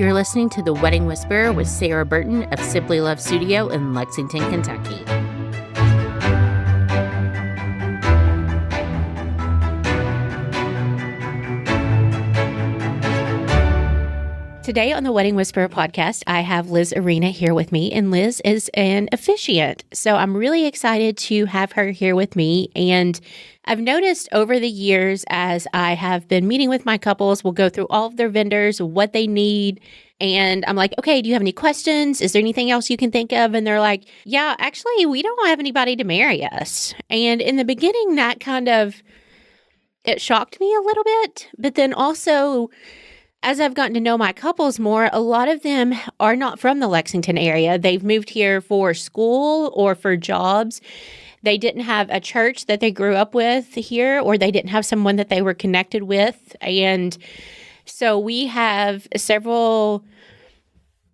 You're listening to The Wedding Whisperer with Sarah Burton of Simply Love Studio in Lexington, Kentucky. Today on the Wedding Whisperer podcast, I have Liz Arena here with me, and Liz is an officiant. So I'm really excited to have her here with me. And I've noticed over the years as I have been meeting with my couples, we'll go through all of their vendors, what they need. And I'm like, okay, do you have any questions? Is there anything else you can think of? And they're like, yeah, actually, we don't have anybody to marry us. And in the beginning, that it shocked me a little bit. But then also, as I've gotten to know my couples more, a lot of them are not from the Lexington area. They've moved here for school or for jobs. They didn't have a church that they grew up with here, or they didn't have someone that they were connected with. And so we have several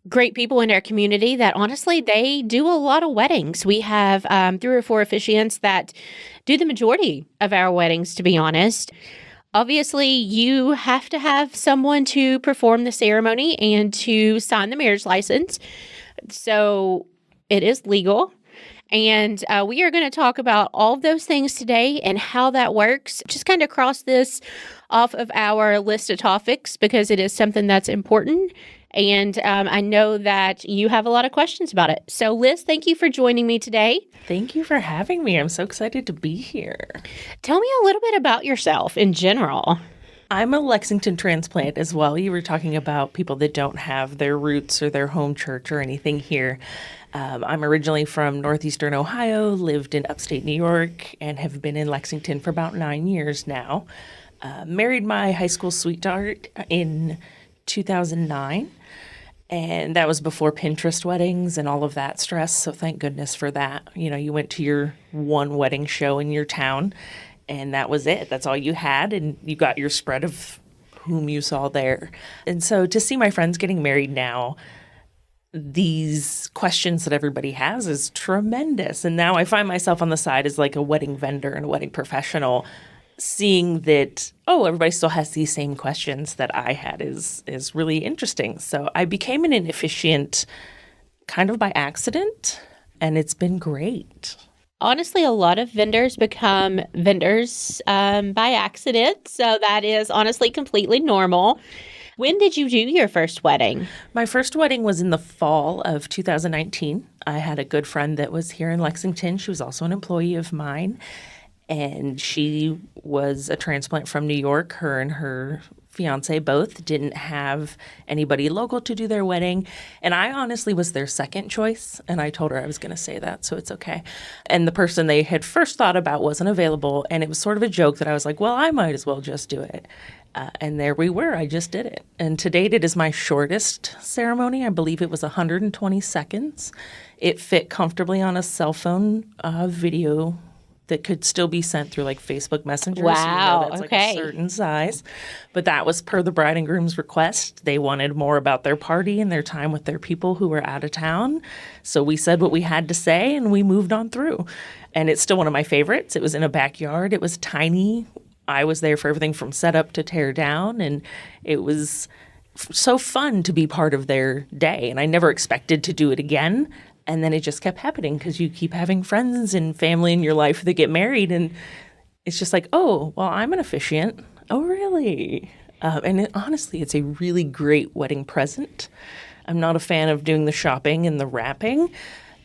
great people in our community that honestly, they do a lot of weddings. We have 3 or 4 officiants that do the majority of our weddings, to be honest. Obviously, you have to have someone to perform the ceremony and to sign the marriage license. So it is legal. And we are going to talk about all of those things today and how that works. Just kind of cross this off of our list of topics because it is something that's important. And I know that you have a lot of questions about it. So, Liz, thank you for joining me today. Thank you for having me. I'm so excited to be here. Tell me a little bit about yourself in general. I'm a Lexington transplant as well. You were talking about people that don't have their roots or their home church or anything here. I'm originally from northeastern Ohio, lived in upstate New York, and have been in Lexington for about 9 years now. Married my high school sweetheart in 2009. And that was before Pinterest weddings and all of that stress. So thank goodness for that. You know, you went to your one wedding show in your town and that was it. That's all you had. And you got your spread of whom you saw there. And so to see my friends getting married now, these questions that everybody has is tremendous. And now I find myself on the side as like a wedding vendor and a wedding professional, seeing that, everybody still has these same questions that I had is really interesting. So I became an officiant kind of by accident, and it's been great. Honestly, a lot of vendors become vendors by accident. So that is honestly completely normal. When did you do your first wedding? My first wedding was in the fall of 2019. I had a good friend that was here in Lexington. She was also an employee of mine. And she was a transplant from New York. Her and her fiance both didn't have anybody local to do their wedding. And I honestly was their second choice. And I told her I was going to say that, so it's okay. And the person they had first thought about wasn't available. And it was sort of a joke that I was like, well, I might as well just do it. And there we were. I just did it. And to date, it is my shortest ceremony. I believe it was 120 seconds. It fit comfortably on a cell phone video that could still be sent through like Facebook Messenger. Wow, so you know that's okay. Like a certain size. But that was per the bride and groom's request. They wanted more about their party and their time with their people who were out of town. So we said what we had to say and we moved on through. And it's still one of my favorites. It was in a backyard. It was tiny. I was there for everything from setup to tear down. And it was so fun to be part of their day. And I never expected to do it again. And then it just kept happening because you keep having friends and family in your life that get married. And it's just like, oh, well, I'm an officiant. Oh, really? Honestly, it's a really great wedding present. I'm not a fan of doing the shopping and the wrapping.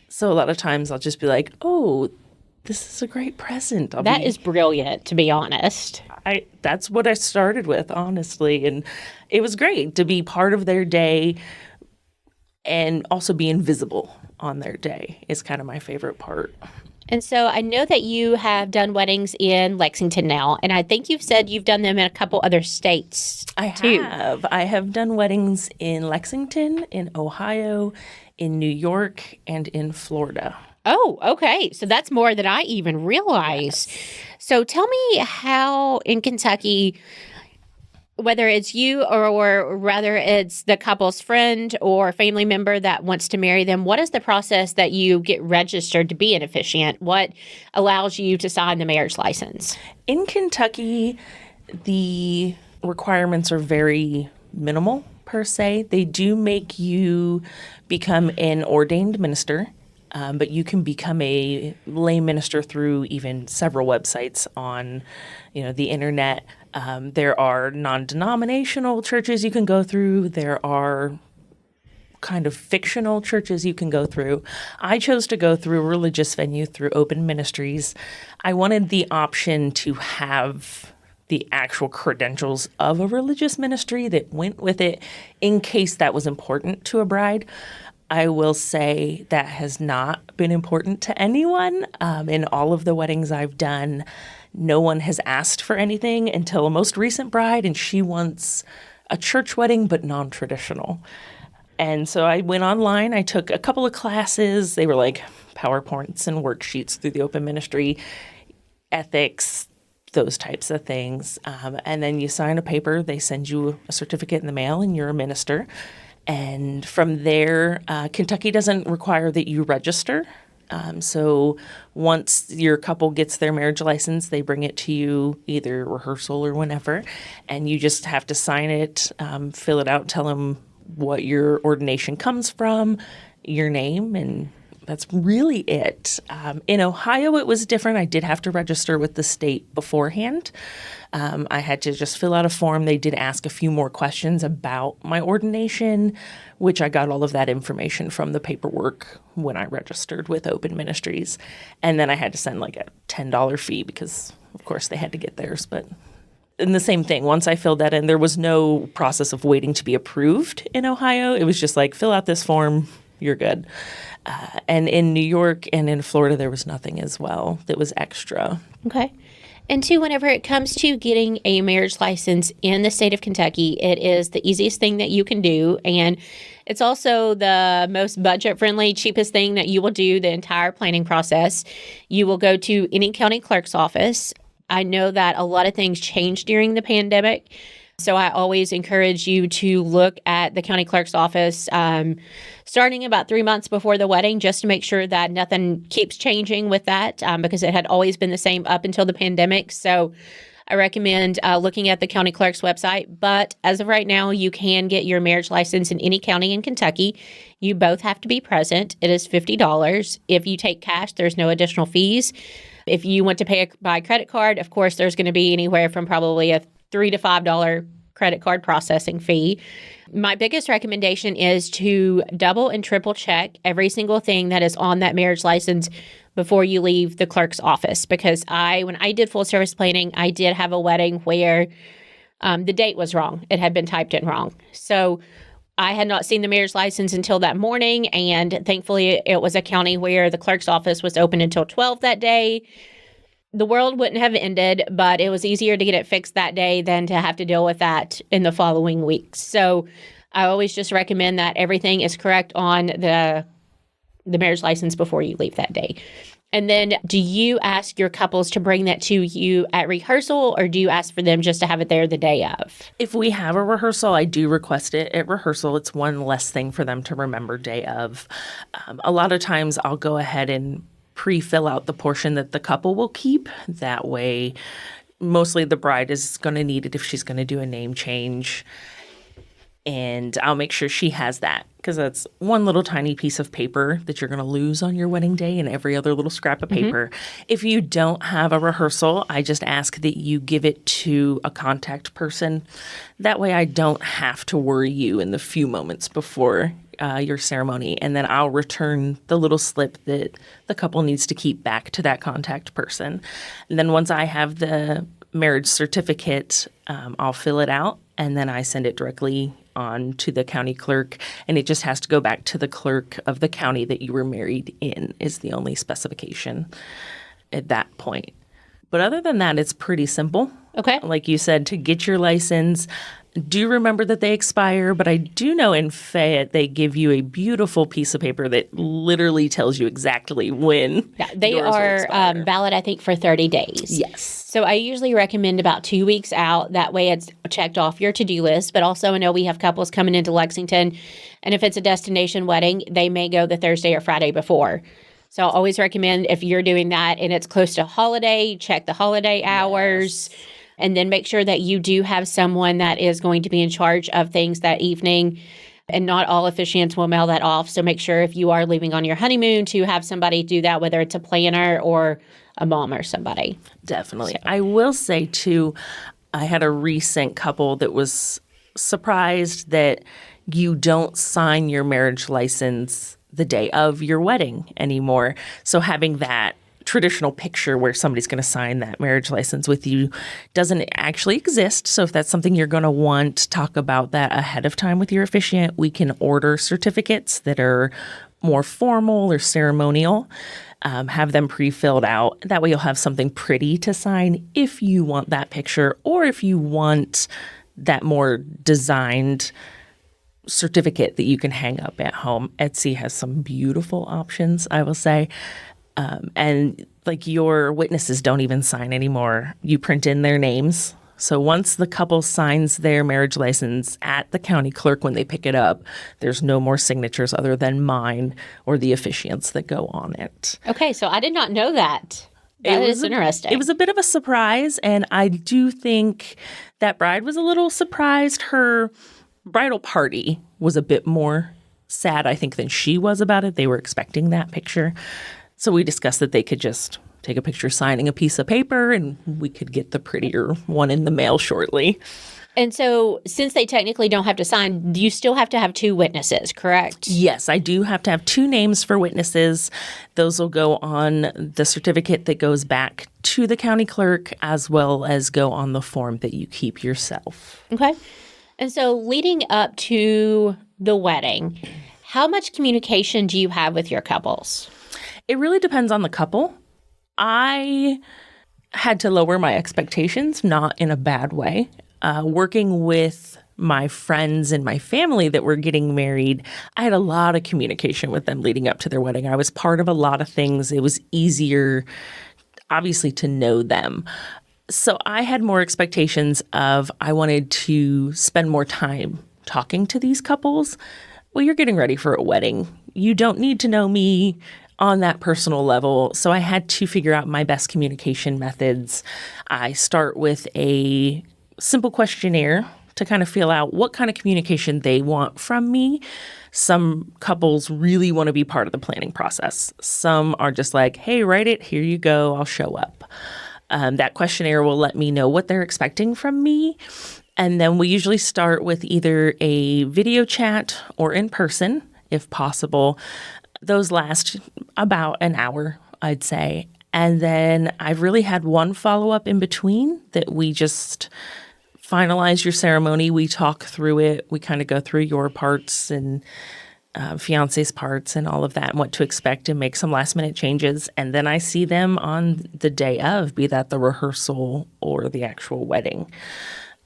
So a lot of times I'll just be like, oh, this is a great present. That is brilliant, to be honest. That's what I started with, honestly. And it was great to be part of their day and also be invisible on their day is kind of my favorite part. And so I know that you have done weddings in Lexington now, and I think you've said you've done them in a couple other states too. I have done weddings in Lexington, in Ohio, in New York, and in Florida. Oh, okay. So that's more than I even realize. Yes. So tell me how in Kentucky, whether it's you or rather it's the couple's friend or family member that wants to marry them, what is the process that you get registered to be an officiant? What allows you to sign the marriage license? In Kentucky, the requirements are very minimal per se. They do make you become an ordained minister, but you can become a lay minister through even several websites on, the internet. There are non-denominational churches you can go through. There are kind of fictional churches you can go through. I chose to go through a religious venue through Open Ministries. I wanted the option to have the actual credentials of a religious ministry that went with it in case that was important to a bride. I will say that has not been important to anyone. In all of the weddings I've done, no one has asked for anything until a most recent bride, and she wants a church wedding but non-traditional. And so I went online. I took a couple of classes. They were like PowerPoints and worksheets through the Open Ministry, ethics, those types of things. And then you sign a paper. They send you a certificate in the mail, and you're a minister. And from there, Kentucky doesn't require that you register. So once your couple gets their marriage license, they bring it to you either rehearsal or whenever, and you just have to sign it, fill it out, tell them what your ordination comes from, your name, and that's really it. In Ohio, it was different. I did have to register with the state beforehand. I had to just fill out a form. They did ask a few more questions about my ordination, which I got all of that information from the paperwork when I registered with Open Ministries. And then I had to send like a $10 fee because, of course, they had to get theirs. But and the same thing, once I filled that in, there was no process of waiting to be approved in Ohio. It was just like, fill out this form, you're good. And in New York and in Florida, there was nothing as well that was extra. Okay. And two, whenever it comes to getting a marriage license in the state of Kentucky, it is the easiest thing that you can do. And it's also the most budget-friendly, cheapest thing that you will do the entire planning process. You will go to any county clerk's office. I know that a lot of things changed during the pandemic. So I always encourage you to look at the county clerk's office starting about 3 months before the wedding, just to make sure that nothing keeps changing with that, because it had always been the same up until the pandemic. So I recommend looking at the county clerk's website. But as of right now, you can get your marriage license in any county in Kentucky. You both have to be present. It is $50. If you take cash, there's no additional fees. If you want to pay by credit card, of course, there's going to be anywhere from probably a $3 to $5 credit card processing fee. My biggest recommendation is to double and triple check every single thing that is on that marriage license before you leave the clerk's office. Because when I did full service planning, I did have a wedding where the date was wrong. It had been typed in wrong. So I had not seen the marriage license until that morning, and thankfully it was a county where the clerk's office was open until 12 that day. The world wouldn't have ended, but it was easier to get it fixed that day than to have to deal with that in the following weeks. So I always just recommend that everything is correct on the marriage license before you leave that day. And then do you ask your couples to bring that to you at rehearsal, or do you ask for them just to have it there the day of? If we have a rehearsal, I do request it at rehearsal. It's one less thing for them to remember day of. A lot of times I'll go ahead and pre-fill out the portion that the couple will keep. That way, mostly the bride is going to need it if she's going to do a name change. And I'll make sure she has that, because that's one little tiny piece of paper that you're going to lose on your wedding day and every other little scrap of paper. If you don't have a rehearsal, I just ask that you give it to a contact person. That way I don't have to worry you in the few moments before your ceremony. And then I'll return the little slip that the couple needs to keep back to that contact person. And then once I have the marriage certificate, I'll fill it out, and then I send it directly on to the county clerk, and it just has to go back to the clerk of the county that you were married in is the only specification at that point. But other than that, it's pretty simple. Okay. Like you said, to get your license, do remember that they expire, but I do know in Fayette they give you a beautiful piece of paper that literally tells you exactly when. Yeah, they are valid, I think, for 30 days. Yes. So I usually recommend about 2 weeks out. That way it's checked off your to-do list. But also I know we have couples coming into Lexington, and if it's a destination wedding, they may go the Thursday or Friday before. So I'll always recommend, if you're doing that and it's close to holiday, check the holiday hours. And then make sure that you do have someone that is going to be in charge of things that evening. And not all officiants will mail that off. So make sure if you are leaving on your honeymoon to have somebody do that, whether it's a planner or a mom or somebody. Definitely. So. I will say, too, I had a recent couple that was surprised that you don't sign your marriage license the day of your wedding anymore. So having that traditional picture where somebody's going to sign that marriage license with you doesn't actually exist. So if that's something you're going to want, talk about that ahead of time with your officiant. We can order certificates that are more formal or ceremonial, have them pre-filled out. That way you'll have something pretty to sign if you want that picture, or if you want that more designed certificate that you can hang up at home. Etsy has some beautiful options, I will say. And like your witnesses don't even sign anymore. You print in their names. So once the couple signs their marriage license at the county clerk when they pick it up, there's no more signatures other than mine or the officiant's that go on it. Okay, so I did not know that. That is interesting. It was a bit of a surprise, and I do think that bride was a little surprised. Her bridal party was a bit more sad, I think, than she was about it. They were expecting that picture. So we discussed that they could just take a picture signing a piece of paper, and we could get the prettier one in the mail shortly. And so since they technically don't have to sign, you still have to have 2 witnesses, correct? Yes, I do have to have 2 names for witnesses. Those will go on the certificate that goes back to the county clerk, as well as go on the form that you keep yourself. Okay. And so leading up to the wedding, how much communication do you have with your couples? It really depends on the couple. I had to lower my expectations, not in a bad way. Working with my friends and my family that were getting married, I had a lot of communication with them leading up to their wedding. I was part of a lot of things. It was easier, obviously, to know them. So I had more expectations of I wanted to spend more time talking to these couples. Well, you're getting ready for a wedding. You don't need to know me on that personal level. So I had to figure out my best communication methods. I start with a simple questionnaire to kind of feel out what kind of communication they want from me. Some couples really want to be part of the planning process. Some are just like, hey, write it. Here you go. I'll show up. That questionnaire will let me know what they're expecting from me. And then we usually start with either a video chat or in person, if possible. Those last about an hour, I'd say. And then I've really had one follow-up in between that we just finalize your ceremony. We talk through it. We kind of go through your parts and fiance's parts and all of that and what to expect and make some last-minute changes. And then I see them on the day of, be that the rehearsal or the actual wedding.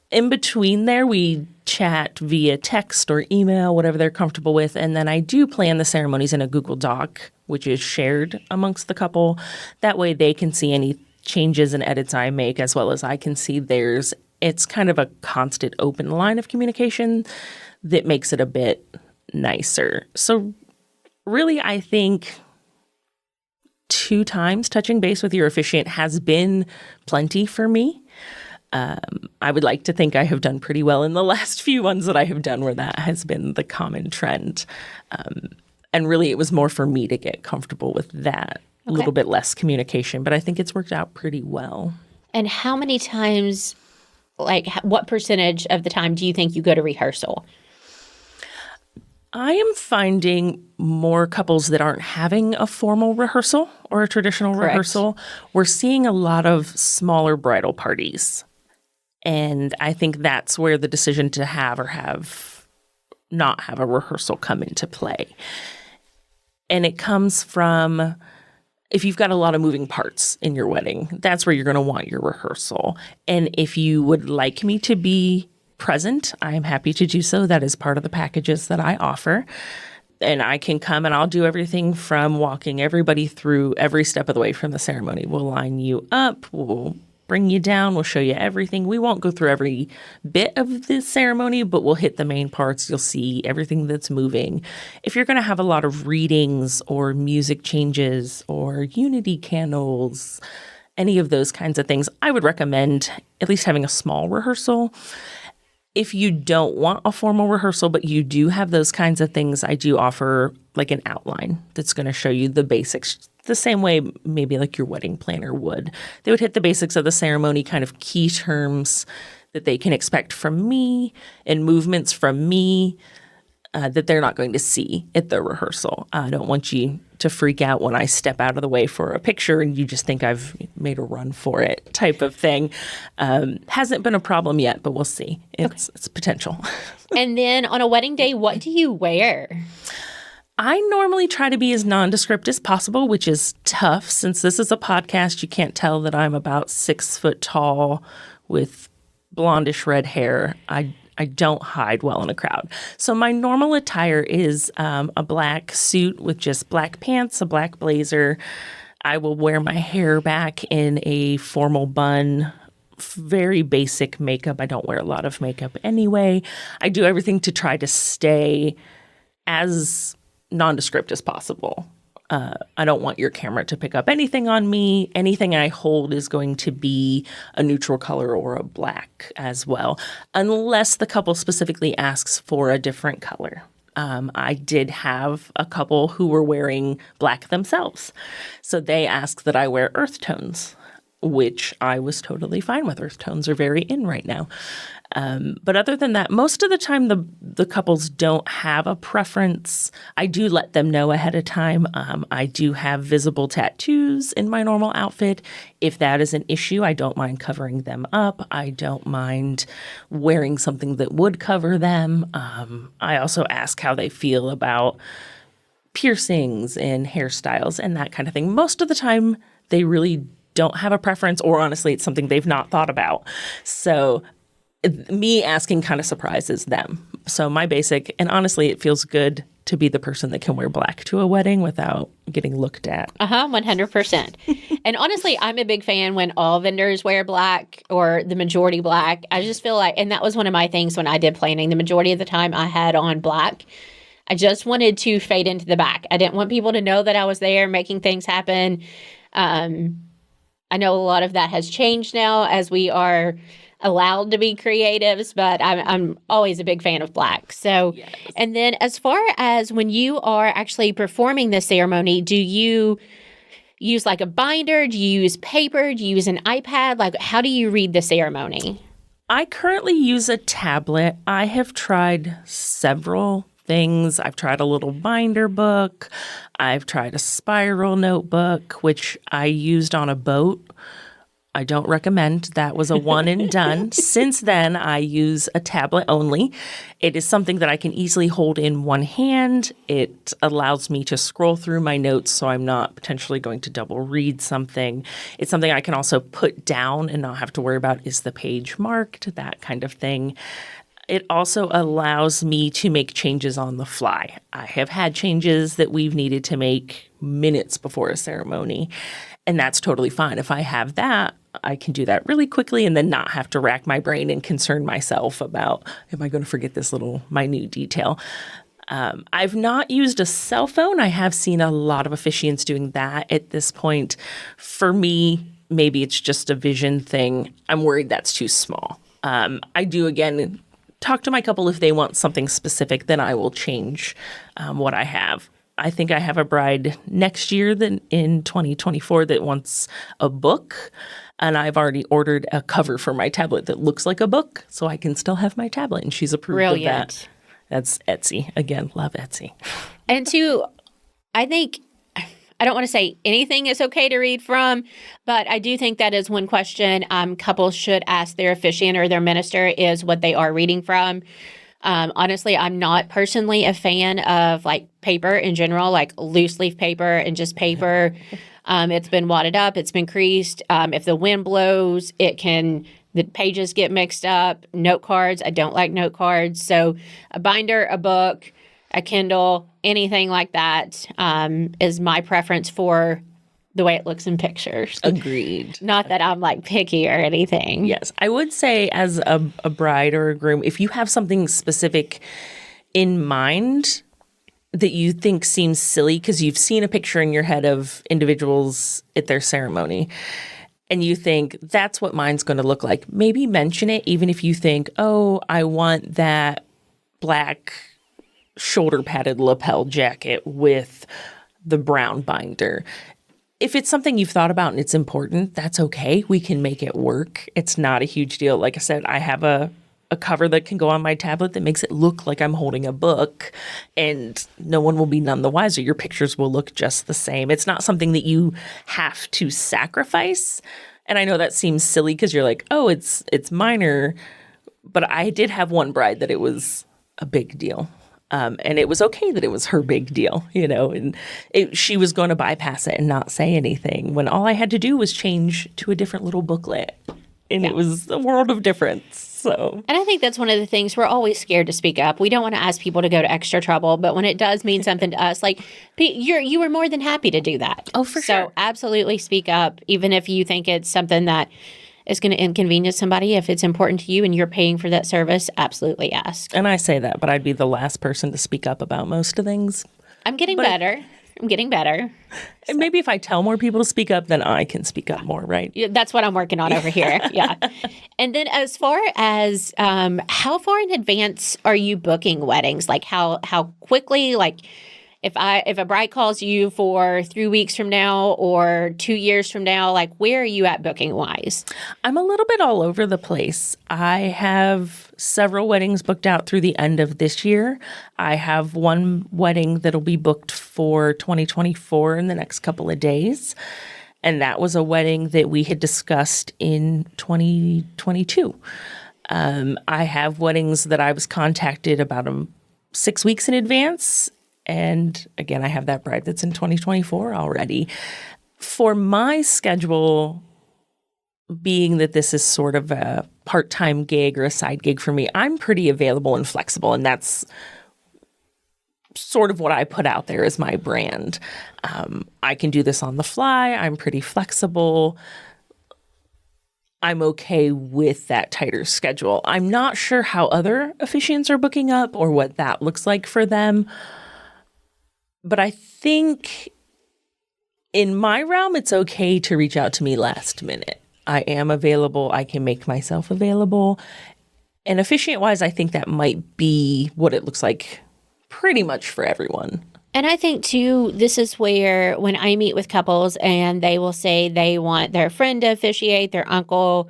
In between there, we chat via text or email, whatever they're comfortable with. And then I do plan the ceremonies in a Google Doc, which is shared amongst the couple. That way they can see any changes and edits I make as well as I can see theirs. It's kind of a constant open line of communication that makes it a bit nicer. So really, I think 2 times touching base with your officiant has been plenty for me. I would like to think I have done pretty well in the last few ones that I have done where that has been the common trend. And really, it was more for me to get comfortable with that, a little bit less communication. But I think it's worked out pretty well. And how many times, like what percentage of the time do you think you go to rehearsal? I am finding more couples that aren't having a formal rehearsal or a traditional rehearsal. We're seeing a lot of smaller bridal parties. And I think that's where the decision to have or not have a rehearsal come into play. And it comes from, if you've got a lot of moving parts in your wedding, that's where you're going to want your rehearsal. And if you would like me to be present, I'm happy to do so. That is part of the packages that I offer. And I can come and I'll do everything from walking everybody through every step of the way from the ceremony. We'll line you up. We'll bring you down. We'll show you everything. We won't go through every bit of the ceremony, but we'll hit the main parts. You'll see everything that's moving. If you're going to have a lot of readings or music changes or unity candles, any of those kinds of things, I would recommend at least having a small rehearsal. If you don't want a formal rehearsal, but you do have those kinds of things, I do offer like an outline that's going to show you the basics the same way maybe like your wedding planner would. They would hit the basics of the ceremony, kind of key terms that they can expect from me and movements from me that they're not going to see at the rehearsal. I don't want you to freak out when I step out of the way for a picture and you just think I've made a run for it type of thing. Hasn't been a problem yet, but we'll see. It's potential. And then on a wedding day, what do you wear? I normally try to be as nondescript as possible, which is tough. Since this is a podcast, you can't tell that I'm about 6 foot tall with blondish red hair. I don't hide well in a crowd. So my normal attire is a black suit with just black pants, a black blazer. I will wear my hair back in a formal bun, very basic makeup. I don't wear a lot of makeup anyway. I do everything to try to stay as nondescript as possible. I don't want your camera to pick up anything on me. Anything I hold is going to be a neutral color or a black as well, unless the couple specifically asks for a different color. I did have a couple who were wearing black themselves. So they asked that I wear earth tones, which I was totally fine with. Earth tones are very in right now. But other than that, most of the time the couples don't have a preference. I do let them know ahead of time. I do have visible tattoos in my normal outfit. If that is an issue, I don't mind covering them up. I don't mind wearing something that would cover them. I also ask how they feel about piercings and hairstyles and that kind of thing. Most of the time, they really don't have a preference, or honestly, it's something they've not thought about. So me asking kind of surprises them. So my basic, and honestly, it feels good to be the person that can wear black to a wedding without getting looked at. 100%. And honestly, I'm a big fan when all vendors wear black or the majority black. I just feel like, and that was one of my things when I did planning. The majority of the time I had on black. I just wanted to fade into the back. I didn't want people to know that I was there making things happen. I know a lot of that has changed now as we are allowed to be creatives, but I'm always a big fan of black. So, yes. And then as far as when you are actually performing the ceremony, do you use like a binder? Do you use paper? Do you use an iPad? Like, how do you read the ceremony? I currently use a tablet. I have tried several things. I've tried a little binder book. I've tried a spiral notebook, which I used on a boat. I don't recommend. That was a one and done. Since then, I use a tablet only. It is something that I can easily hold in one hand. It allows me to scroll through my notes so I'm not potentially going to double read something. It's something I can also put down and not have to worry about, is the page marked, that kind of thing. It also allows me to make changes on the fly. I have had changes that we've needed to make minutes before a ceremony, and that's totally fine. If I have that, I can do that really quickly and then not have to rack my brain and concern myself about, am I going to forget this little minute detail? I've not used a cell phone. I have seen a lot of officiants doing that at this point. For me, maybe it's just a vision thing. I'm worried that's too small. I do, again, talk to my couple. If they want something specific, then I will change what I have. I think I have a bride next year in 2024 that wants a book, and I've already ordered a cover for my tablet that looks like a book, so I can still have my tablet, and she's approved of that. That's Etsy. Again, love Etsy. And I think, I don't want to say anything is okay to read from, but I do think that is one question couples should ask their officiant or their minister, is what they are reading from. Honestly, I'm not personally a fan of like paper in general, like loose leaf paper and just paper. It's been wadded up, it's been creased. If the wind blows, the pages get mixed up. Note cards, I don't like note cards. So a binder, a book, a Kindle, anything like that is my preference for the way it looks in pictures. Agreed. Not that I'm like picky or anything. Yes. I would say as a bride or a groom, if you have something specific in mind that you think seems silly because you've seen a picture in your head of individuals at their ceremony and you think that's what mine's going to look like, maybe mention it, even if you think, oh, I want that black shoulder padded lapel jacket with the brown binder. If it's something you've thought about and it's important, that's okay. We can make it work. It's not a huge deal. Like I said, I have a cover that can go on my tablet that makes it look like I'm holding a book, and no one will be none the wiser. Your pictures will look just the same. It's not something that you have to sacrifice. And I know that seems silly because you're like, oh, it's minor. But I did have one bride that it was a big deal. And it was okay that it was her big deal, and she was going to bypass it and not say anything when all I had to do was change to a different little booklet. And It was a world of difference. So, and I think that's one of the things we're always scared to speak up. We don't want to ask people to go to extra trouble, but when it does mean something to us, like you were more than happy to do that. Oh, for sure. So absolutely speak up, even if you think it's something that is going to inconvenience somebody. If it's important to you and you're paying for that service, absolutely ask. And I say that, but I'd be the last person to speak up about most of things. I'm getting better. I'm getting better. And maybe if I tell more people to speak up, then I can speak up more, right? Yeah, that's what I'm working on over here. Yeah. And then as far as how far in advance are you booking weddings? Like how quickly, like if a bride calls you for 3 weeks from now or 2 years from now, like where are you at booking wise? I'm a little bit all over the place. I have several weddings booked out through the end of this year. I have one wedding that'll be booked for 2024 in the next couple of days. And that was a wedding that we had discussed in 2022. I have weddings that I was contacted about 6 weeks in advance. And again, I have that bride that's in 2024 already. For my schedule, being that this is sort of a part-time gig or a side gig for me, I'm pretty available and flexible. And that's sort of what I put out there as my brand. I can do this on the fly. I'm pretty flexible. I'm okay with that tighter schedule. I'm not sure how other officiants are booking up or what that looks like for them. But I think in my realm, it's okay to reach out to me last minute. I am available. I can make myself available. And officiant-wise, I think that might be what it looks like pretty much for everyone. And I think, too, this is where when I meet with couples and they will say they want their friend to officiate, their uncle,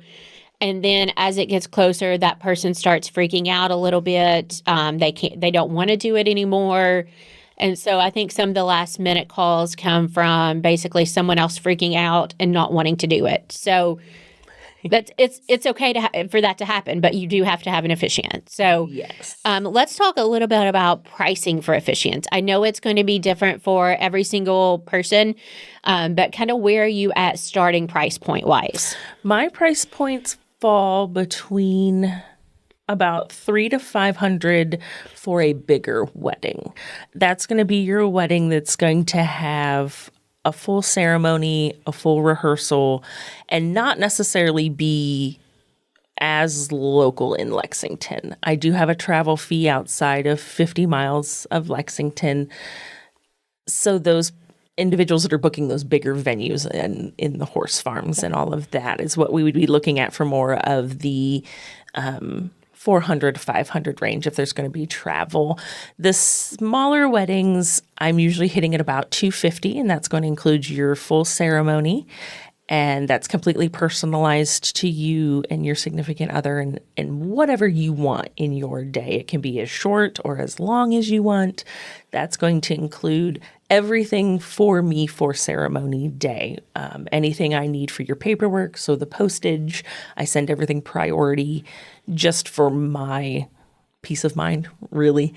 and then as it gets closer, that person starts freaking out a little bit. They don't want to do it anymore. And so I think some of the last minute calls come from basically someone else freaking out and not wanting to do it. So it's okay for that to happen, but you do have to have an officiant. So yes. Let's talk a little bit about pricing for officiants. I know it's going to be different for every single person, but kind of where are you at starting price point wise? My price points fall between about $300 to $500 for a bigger wedding. That's going to be your wedding that's going to have a full ceremony, a full rehearsal, and not necessarily be as local in Lexington. I do have a travel fee outside of 50 miles of Lexington. So those individuals that are booking those bigger venues and in the horse farms and all of that is what we would be looking at for more of the 400 to 500 range if there's going to be travel. The smaller weddings, I'm usually hitting at about 250, and that's going to include your full ceremony. And that's completely personalized to you and your significant other and whatever you want in your day. It can be as short or as long as you want. That's going to include everything for me for ceremony day. Anything I need for your paperwork. So the postage, I send everything priority just for my peace of mind, really.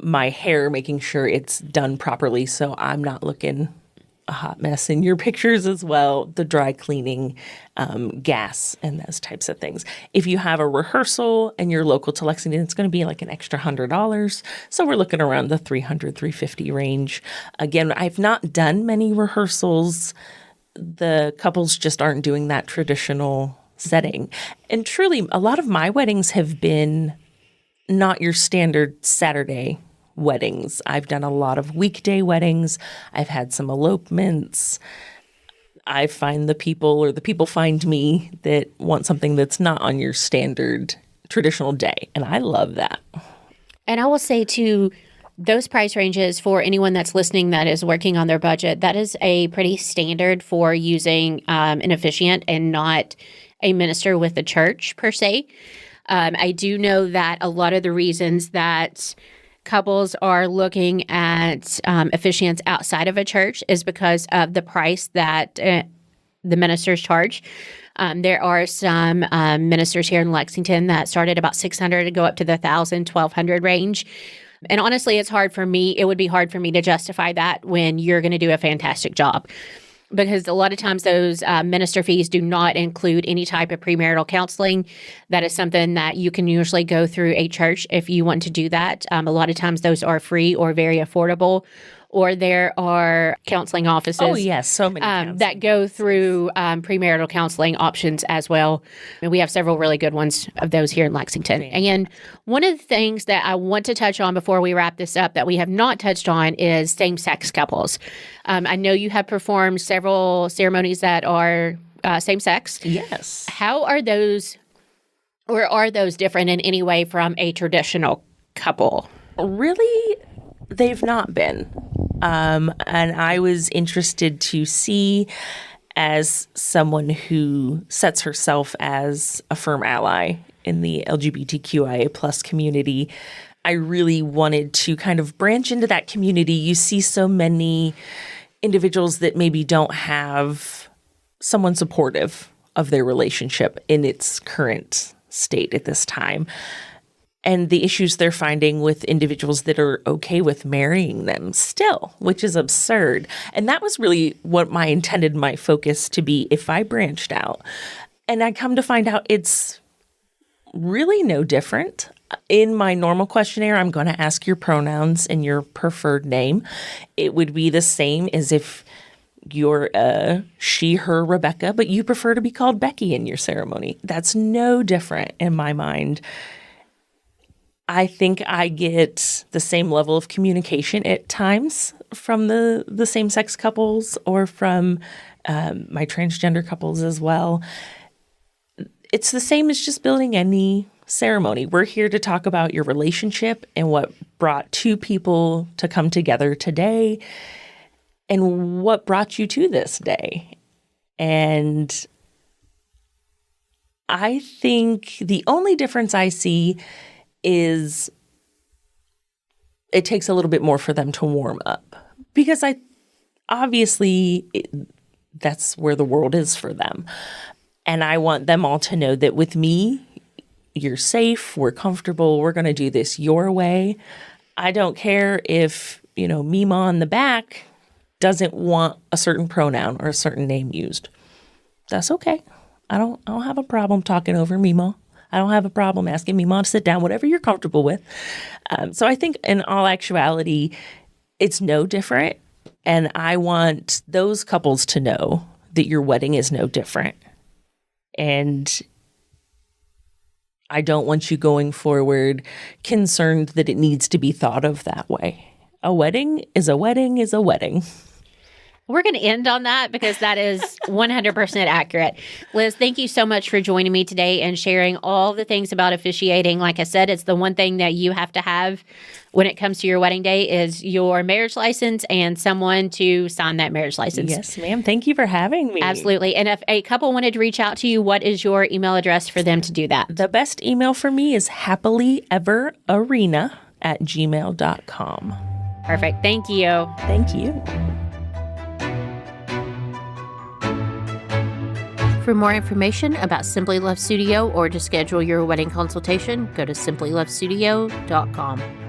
My hair, making sure it's done properly so I'm not looking a hot mess in your pictures as well, the dry cleaning, gas, and those types of things. If you have a rehearsal and you're local to Lexington, it's going to be like an extra $100. So we're looking around the $300, $350 range. Again, I've not done many rehearsals. The couples just aren't doing that traditional setting. And truly, a lot of my weddings have been not your standard Saturday weddings. I've done a lot of weekday weddings. I've had some elopements. I find the people or the people find me that want something that's not on your standard traditional day. And I love that. And I will say too, those price ranges for anyone that's listening that is working on their budget, that is a pretty standard for using an officiant and not a minister with the church per se. I do know that a lot of the reasons that couples are looking at officiants outside of a church is because of the price that the ministers charge. There are some ministers here in Lexington that start at about $600 to go up to the $1,000, $1,200 range. And honestly, it would be hard for me to justify that when you're going to do a fantastic job. Because a lot of times those minister fees do not include any type of premarital counseling. That is something that you can usually go through a church if you want to do that. A lot of times those are free or very affordable. Or there are counseling offices. Oh, yes, so many that go through premarital counseling options as well. And we have several really good ones of those here in Lexington. And one of the things that I want to touch on before we wrap this up that we have not touched on is same-sex couples. I know you have performed several ceremonies that are same-sex. Yes. How are those, or are those different in any way from a traditional couple? Really, they've not been. And I was interested to see, as someone who sets herself as a firm ally in the LGBTQIA plus community, I really wanted to kind of branch into that community. You see so many individuals that maybe don't have someone supportive of their relationship in its current state at this time. And the issues they're finding with individuals that are okay with marrying them still, which is absurd. And that was really what I intended my focus to be if I branched out. And I come to find out it's really no different. In my normal questionnaire, I'm going to ask your pronouns and your preferred name. It would be the same as if you're she, her, Rebecca, but you prefer to be called Becky in your ceremony. That's no different in my mind. I think I get the same level of communication at times from the same-sex couples or from my transgender couples as well. It's the same as just building any ceremony. We're here to talk about your relationship and what brought two people to come together today and what brought you to this day. And I think the only difference I see is it takes a little bit more for them to warm up because that's where the world is for them. And I want them all to know that with me, you're safe, we're comfortable, we're going to do this your way. I don't care if, Mima in the back doesn't want a certain pronoun or a certain name used. That's okay. I don't have a problem talking over Mima. I don't have a problem asking Mima to sit down, whatever you're comfortable with. So I think in all actuality, it's no different. And I want those couples to know that your wedding is no different. And I don't want you going forward concerned that it needs to be thought of that way. A wedding is a wedding is a wedding. We're going to end on that because that is 100% accurate. Liz, thank you so much for joining me today and sharing all the things about officiating. Like I said, it's the one thing that you have to have when it comes to your wedding day is your marriage license and someone to sign that marriage license. Yes, ma'am. Thank you for having me. Absolutely. And if a couple wanted to reach out to you, what is your email address for them to do that? The best email for me is happilyeverarena@gmail.com. Perfect. Thank you. Thank you. For more information about Simply Love Studio or to schedule your wedding consultation, go to simplylovestudio.com.